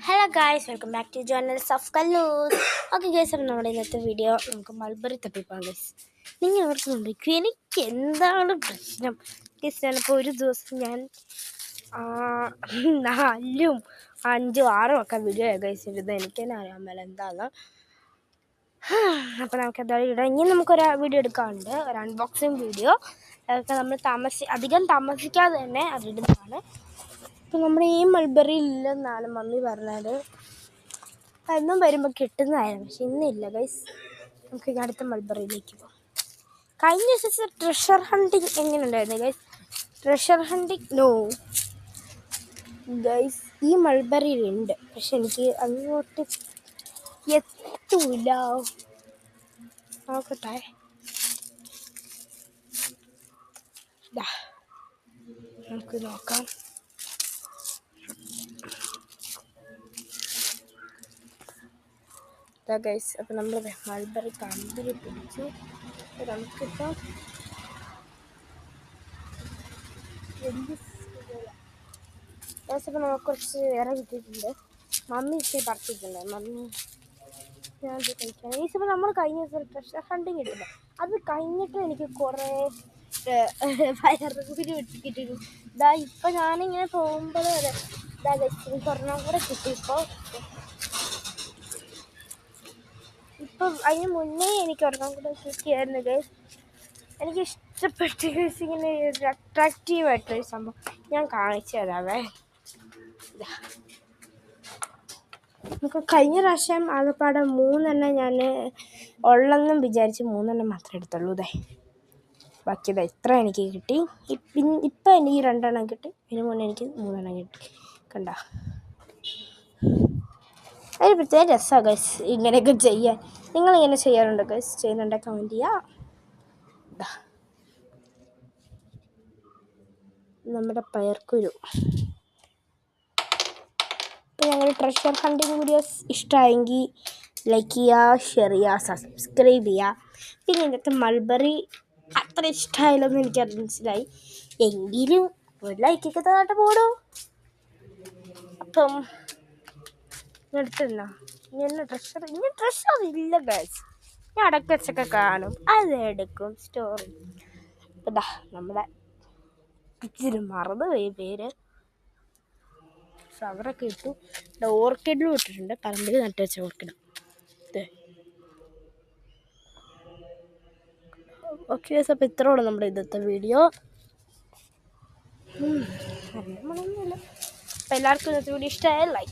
Hello guys, welcome back to channel of Kallus. Okay guys, അപ്പം നമ്മുടെ ഇന്നത്തെ വീഡിയോ നമുക്ക് മൾബറി തപ്പിപ്പോകാം ഗൈസ്. നിങ്ങൾ ഓർക്കുന്നുണ്ട് എനിക്ക് എന്താണ് പ്രശ്നം ഗൈസ്? ഞാനിപ്പോൾ ഒരു ദിവസം ഞാൻ 4, 5, 6 ഒക്കെ വീഡിയോ ഗൈസ് ഇടുന്നത് എനിക്ക് തന്നെ അറിയാൻ മേല എന്താണ്. അപ്പോൾ നമുക്ക് എന്തായാലും ഇടാം. ഇനി നമുക്കൊരു വീഡിയോ എടുക്കാറുണ്ട്, ഒരു അൺബോക്സിങ് വീഡിയോ. അതൊക്കെ നമ്മൾ അധികം താമസിക്കാതെ തന്നെ അതിടുന്നതാണ്. ഇപ്പം നമ്മുടെ ഈ മൾബറി ഇല്ലെന്നാണ് മമ്മി പറഞ്ഞത്. എന്നും വരുമ്പോൾ കിട്ടുന്നതായിരുന്നു, പക്ഷെ ഇന്നില്ല ഗൈസ്. നമുക്ക് ഇനി അടുത്ത മൾബറിയിലേക്ക് പോകാം. കഴിഞ്ഞ ദിവസം ട്രഷർ ഹണ്ടിങ് എങ്ങനെ ഉണ്ടായിരുന്നു ഗൈസ്? ട്രഷർ ഹണ്ടിങ് നോ ഗൈസ്, ഈ മൾബറിയിലുണ്ട്, പക്ഷെ എനിക്ക് അങ്ങോട്ട് എത്തൂല. നോക്കട്ടെ, നമുക്ക് നോക്കാം. ഗൈസ്, അപ്പം നമ്മൾ മൾബറി കമ്പിൽ പിടിച്ചു. നമുക്കിപ്പോൾ അപ്പം നമുക്ക് കുറച്ച് വേറെ കിട്ടിയിട്ടുണ്ട്. മമ്മി ഇച്ചിരി പറിച്ചിട്ടുണ്ട്. മമ്മി ഞാൻ കഴിക്കാൻ ഈസിപ്പോൾ നമ്മൾ കഴിഞ്ഞ ദിവസം ട്രഷർ ഹണ്ടിങ് കിട്ടില്ല. അത് കഴിഞ്ഞിട്ട് എനിക്ക് കുറേ വയറുകൂടി കിട്ടിയിരുന്നു. ഇതാ ഇപ്പം ഞാനിങ്ങനെ പോകുമ്പോൾ വരെ ഇതാ ഗൈസ്, എനിക്ക് ഒരെണ്ണം കൂടെ കിട്ടി. ഇപ്പം അതിന് മുന്നേ എനിക്ക് ഒരെണ്ണം കൂടെ കിട്ടിയായിരുന്നു ഗൈസ്. എനിക്ക് ഇഷ്ടപ്പെട്ട ഗൈസ് ഇങ്ങനെ ഒരു അട്രാക്റ്റീവായിട്ടൊരു സംഭവം ഞാൻ കാണിച്ചു തരാവേ. നമുക്ക് കഴിഞ്ഞ പ്രാവശ്യം ആകെപ്പാടെ 3 ഞാൻ ഉള്ളെന്നും വിചാരിച്ച് 3 മാത്രമേ എടുത്തുള്ളൂ. ബാക്കി ഇത്ര എനിക്ക് കിട്ടി. ഇപ്പം എനിക്ക് 2 കിട്ടി. ഇതിന് മുന്നേ എനിക്ക് 3 കിട്ടി. കണ്ട, ഒരു പ്രത്യേക രസമാണ് ഗൈസ് ഇങ്ങനെയൊക്കെ ചെയ്യാൻ. നിങ്ങളിങ്ങനെ ചെയ്യാറുണ്ടോ ഗൈസ്? ചെയ്യുന്നുണ്ടെങ്കിൽ കമൻറ്റ് ചെയ്യുക. നമ്മുടെ പയർക്കുരു. അപ്പോൾ ഞങ്ങൾ ട്രഷർ ഹണ്ടിങ് വീഡിയോസ് ഇഷ്ടമായെങ്കിൽ ലൈക്ക് ചെയ്യുക, ഷെയർ ചെയ്യുക, സബ്സ്ക്രൈബ് ചെയ്യുക. പിന്നെ ഇന്നത്തെ മൾബറി അത്ര ഇഷ്ടമായില്ലെന്ന് എനിക്കത് മനസ്സിലായി. എങ്കിലും ഒരു ലൈക്കൊക്കെ തന്നിട്ട് പോടൂ. അപ്പം എടുത്തില്ല ഇനി ട്രഷർ ഇല്ല ഗൈസ്. ഞാൻ അടക്ക വെച്ചൊക്കെ കാണും, അതെടുക്കും സ്റ്റോറി. അപ്പം നമ്മുടെ ഇച്ചിരി മറന്നുപോയി പേര്. ഫ്ലവറൊക്കെ ഇട്ടു. ഓർക്കിഡിലും ഇട്ടിട്ടുണ്ട്, പറമ്പിൽ നട്ട് വെച്ച ഓർക്കിഡ്. ഓക്കെ ഗൈസ്, അപ്പോൾ ഇത്രയോളം നമ്മുടെ ഇന്നത്തെ വീഡിയോ. അറിയാൻ മണമൊന്നുമില്ല. അപ്പോൾ എല്ലാവർക്കും ഇന്നത്തെ വീഡിയോ ഇഷ്ടമായ ലൈക്ക്